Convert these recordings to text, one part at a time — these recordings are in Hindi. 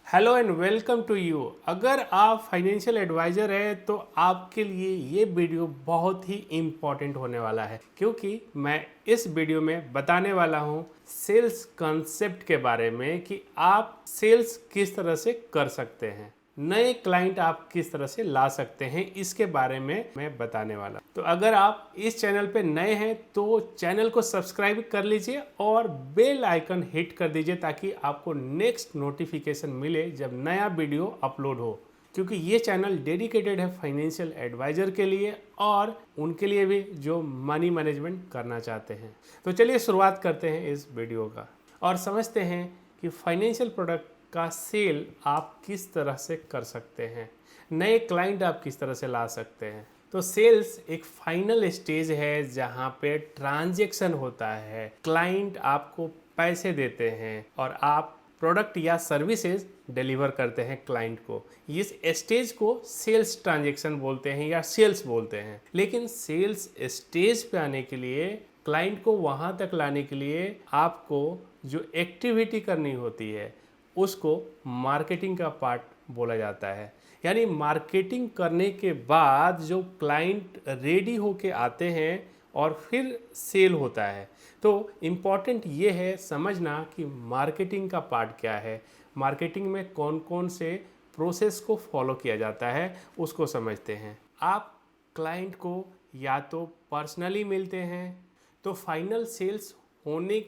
Hello and welcome to you. अगर आप फाइनेंशियल एडवाइज़र हैं तो आपके लिए ये वीडियो बहुत ही इम्पॉर्टेंट होने वाला है, क्योंकि मैं इस वीडियो में बताने वाला हूँ सेल्स कॉन्सेप्ट के बारे में कि आप सेल्स किस तरह से कर सकते हैं, नए क्लाइंट आप किस तरह से ला सकते हैं, इसके बारे में मैं बताने वाला। तो अगर आप इस चैनल पे नए हैं तो चैनल को सब्सक्राइब कर लीजिए और बेल आइकन हिट कर दीजिए ताकि आपको नेक्स्ट नोटिफिकेशन मिले जब नया वीडियो अपलोड हो, क्योंकि ये चैनल डेडिकेटेड है फाइनेंशियल एडवाइज़र के लिए और उनके लिए भी जो मनी मैनेजमेंट करना चाहते हैं। तो चलिए शुरुआत करते हैं इस वीडियो का और समझते हैं कि फाइनेंशियल प्रोडक्ट का सेल आप किस तरह से कर सकते हैं, नए क्लाइंट आप किस तरह से ला सकते हैं। तो सेल्स एक फाइनल स्टेज है जहाँ पे ट्रांजैक्शन होता है, क्लाइंट आपको पैसे देते हैं और आप प्रोडक्ट या सर्विसेज डिलीवर करते हैं क्लाइंट को। इस स्टेज को सेल्स ट्रांजैक्शन बोलते हैं या सेल्स बोलते हैं। लेकिन सेल्स स्टेज पे आने के लिए, क्लाइंट को वहाँ तक लाने के लिए आपको जो एक्टिविटी करनी होती है उसको मार्केटिंग का पार्ट बोला जाता है। यानी मार्केटिंग करने के बाद जो क्लाइंट रेडी होके आते हैं और फिर सेल होता है। तो इम्पॉर्टेंट ये है समझना कि मार्केटिंग का पार्ट क्या है, मार्केटिंग में कौन कौन से प्रोसेस को फॉलो किया जाता है उसको समझते हैं। आप क्लाइंट को या तो पर्सनली मिलते हैं, तो फाइनल सेल्स होने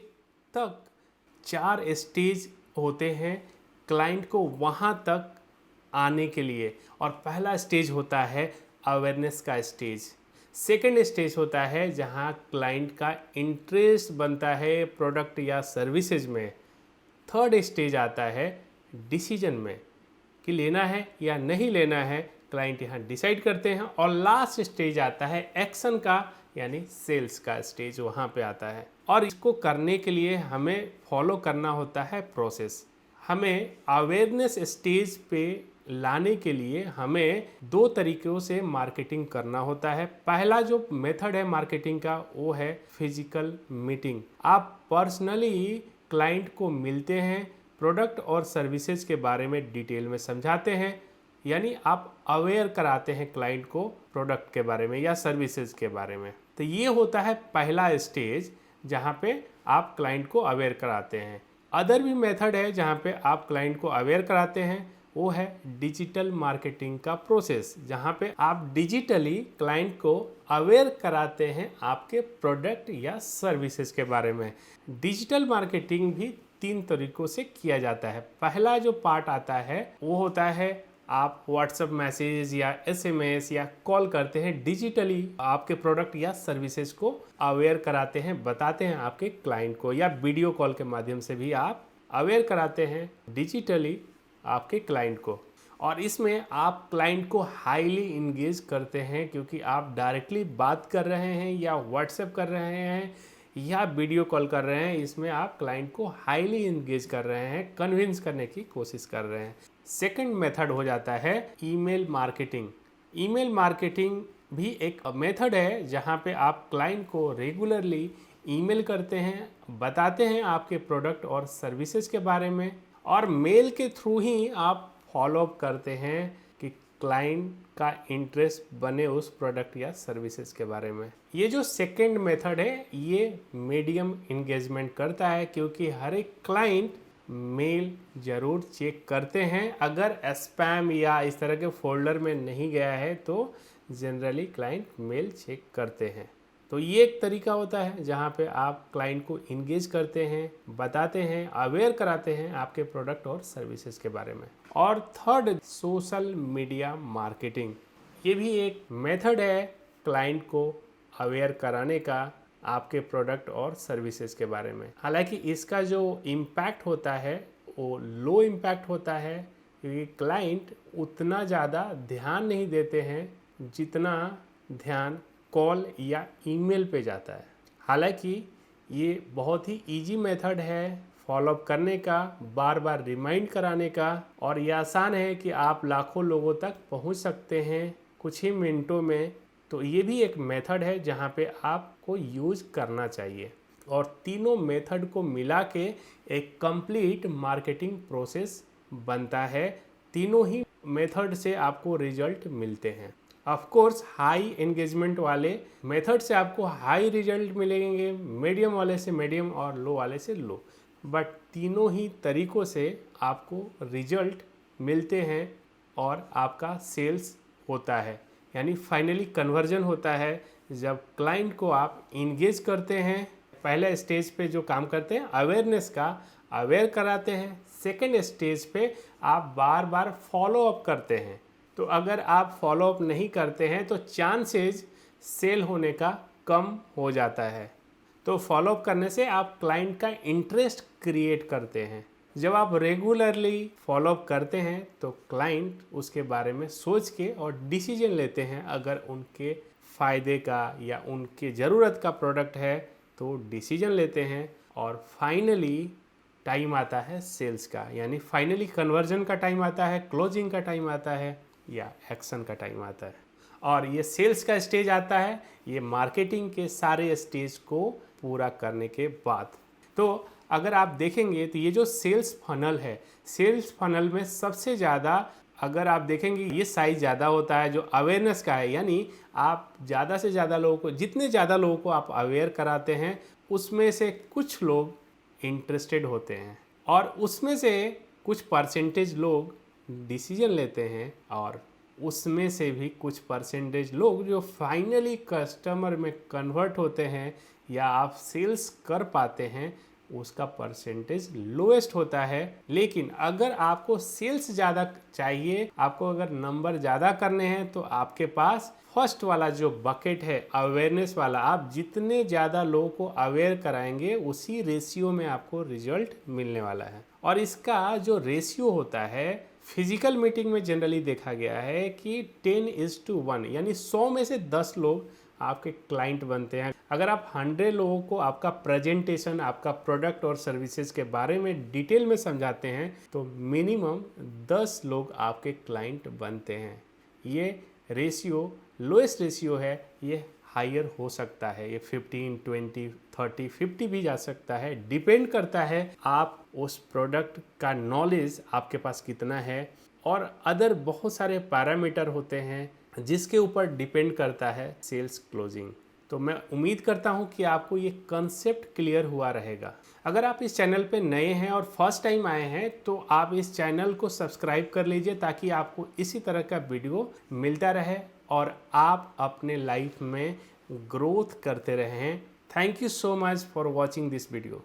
तक 4 स्टेज होते हैं क्लाइंट को वहाँ तक आने के लिए। और पहला स्टेज होता है अवेयरनेस का स्टेज। सेकंड स्टेज होता है जहाँ क्लाइंट का इंटरेस्ट बनता है प्रोडक्ट या सर्विसेज में। थर्ड स्टेज आता है डिसीजन में कि लेना है या नहीं लेना है, क्लाइंट यहाँ डिसाइड करते हैं। और लास्ट स्टेज आता है एक्शन का, यानी सेल्स का स्टेज वहाँ पे आता है। और इसको करने के लिए हमें फॉलो करना होता है प्रोसेस। हमें अवेयरनेस स्टेज पे लाने के लिए हमें 2 तरीक़ों से मार्केटिंग करना होता है। पहला जो मेथड है मार्केटिंग का वो है फिजिकल मीटिंग। आप पर्सनली क्लाइंट को मिलते हैं, प्रोडक्ट और सर्विसेज के बारे में डिटेल में समझाते हैं, यानी आप अवेयर कराते हैं क्लाइंट को प्रोडक्ट के बारे में या सर्विसेज के बारे में। तो ये होता है पहला स्टेज जहाँ पे आप क्लाइंट को अवेयर कराते हैं। अदर भी मेथड है जहाँ पे आप क्लाइंट को अवेयर कराते हैं, वो है डिजिटल मार्केटिंग का प्रोसेस, जहाँ पे आप डिजिटली क्लाइंट को अवेयर कराते हैं आपके प्रोडक्ट या सर्विसेज के बारे में। डिजिटल मार्केटिंग भी 3 तरीक़ों से किया जाता है। पहला जो पार्ट आता है वो होता है आप व्हाट्सएप मैसेज या एसएमएस या कॉल करते हैं, डिजिटली आपके प्रोडक्ट या सर्विसेज को अवेयर कराते हैं, बताते हैं आपके क्लाइंट को, या वीडियो कॉल के माध्यम से भी आप अवेयर कराते हैं डिजिटली आपके क्लाइंट को। और इसमें आप क्लाइंट को हाईली इंगेज करते हैं, क्योंकि आप डायरेक्टली बात कर रहे हैं या व्हाट्सएप कर रहे हैं या वीडियो कॉल कर रहे हैं। इसमें आप क्लाइंट को हाईली इंगेज कर रहे हैं, कन्विंस करने की कोशिश कर रहे हैं। सेकंड मेथड हो जाता है ईमेल मार्केटिंग। ईमेल मार्केटिंग भी एक मेथड है जहां पे आप क्लाइंट को रेगुलरली ईमेल करते हैं, बताते हैं आपके प्रोडक्ट और सर्विसेज के बारे में, और मेल के थ्रू ही आप फॉलोअप करते हैं कि क्लाइंट का इंटरेस्ट बने उस प्रोडक्ट या सर्विसेज के बारे में। ये जो सेकंड मेथड है ये मीडियम इंगेजमेंट करता है, क्योंकि हर एक क्लाइंट मेल ज़रूर चेक करते हैं। अगर स्पैम या इस तरह के फोल्डर में नहीं गया है तो जनरली क्लाइंट मेल चेक करते हैं। तो ये एक तरीका होता है जहाँ पे आप क्लाइंट को इंगेज करते हैं, बताते हैं, अवेयर कराते हैं आपके प्रोडक्ट और सर्विसेज के बारे में। और थर्ड सोशल मीडिया मार्केटिंग, ये भी एक मेथड है क्लाइंट को अवेयर कराने का आपके प्रोडक्ट और सर्विसेज के बारे में। हालांकि इसका जो इम्पैक्ट होता है वो लो इम्पैक्ट होता है, क्योंकि क्लाइंट उतना ज़्यादा ध्यान नहीं देते हैं जितना ध्यान कॉल या ईमेल पे जाता है। हालांकि ये बहुत ही इजी मेथड है फॉलोअप करने का, बार बार रिमाइंड कराने का, और ये आसान है कि आप लाखों लोगों तक पहुंच सकते हैं कुछ ही मिनटों में। तो ये भी एक मेथड है जहाँ पे आपको यूज़ करना चाहिए। और तीनों मेथड को मिला के एक कंप्लीट मार्केटिंग प्रोसेस बनता है। तीनों ही मेथड से आपको रिजल्ट मिलते हैं। ऑफ कोर्स हाई एंगेजमेंट वाले मेथड से आपको हाई रिजल्ट मिलेंगे, मीडियम वाले से मीडियम और लो वाले से लो, बट तीनों ही तरीक़ों से आपको रिजल्ट मिलते हैं और आपका सेल्स होता है, यानी फाइनली कन्वर्जन होता है। जब क्लाइंट को आप इंगेज करते हैं, पहले स्टेज पे जो काम करते हैं अवेयरनेस का, अवेयर कराते हैं। सेकेंड स्टेज पे आप बार बार फॉलो अप करते हैं। तो अगर आप फॉलो अप नहीं करते हैं तो चांसेस सेल होने का कम हो जाता है। तो फॉलो अप करने से आप क्लाइंट का इंटरेस्ट क्रिएट करते हैं। जब आप रेगुलरली फॉलो अप करते हैं तो क्लाइंट उसके बारे में सोच के और डिसीजन लेते हैं। अगर उनके फ़ायदे का या उनके ज़रूरत का प्रोडक्ट है तो डिसीजन लेते हैं, और फाइनली टाइम आता है सेल्स का, यानी फाइनली कन्वर्जन का टाइम आता है, क्लोजिंग का टाइम आता है या एक्शन का टाइम आता है। और ये सेल्स का स्टेज आता है ये मार्केटिंग के सारे स्टेज को पूरा करने के बाद। तो अगर आप देखेंगे तो ये जो सेल्स फनल है, सेल्स फनल में सबसे ज़्यादा अगर आप देखेंगे ये साइज ज़्यादा होता है जो अवेयरनेस का है, यानी आप ज़्यादा से ज़्यादा लोगों को, जितने ज़्यादा लोगों को आप अवेयर कराते हैं उसमें से कुछ लोग इंटरेस्टेड होते हैं और उसमें से कुछ परसेंटेज लोग डिसीजन लेते हैं, और उसमें से भी कुछ परसेंटेज लोग जो फाइनली कस्टमर में कन्वर्ट होते हैं या आप सेल्स कर पाते हैं, उसका परसेंटेज लोएस्ट होता है। लेकिन अगर आपको सेल्स ज़्यादा चाहिए, आपको अगर नंबर ज़्यादा करने हैं, तो आपके पास फर्स्ट वाला जो बकेट है अवेयरनेस वाला, आप जितने ज़्यादा लोगों को अवेयर कराएंगे उसी रेशियो में आपको रिजल्ट मिलने वाला है। और इसका जो रेशियो होता है फिजिकल मीटिंग में जनरली देखा गया है कि 10:1, यानी 100 में से 10 लोग आपके क्लाइंट बनते हैं। अगर आप 100 लोगों को आपका प्रेजेंटेशन, आपका प्रोडक्ट और सर्विसेज के बारे में डिटेल में समझाते हैं तो मिनिमम 10 लोग आपके क्लाइंट बनते हैं। ये रेशियो लोएस्ट रेशियो है, ये हायर हो सकता है, ये 15, 20, 30, 50 भी जा सकता है। डिपेंड करता है आप उस प्रोडक्ट का नॉलेज आपके पास कितना है, और अदर बहुत सारे पैरामीटर होते हैं जिसके ऊपर डिपेंड करता है सेल्स क्लोजिंग। तो मैं उम्मीद करता हूं कि आपको ये कंसेप्ट क्लियर हुआ रहेगा। अगर आप इस चैनल पे नए हैं और फर्स्ट टाइम आए हैं तो आप इस चैनल को सब्सक्राइब कर लीजिए ताकि आपको इसी तरह का वीडियो मिलता रहे और आप अपने लाइफ में ग्रोथ करते रहें। Thank you so much for watching this video.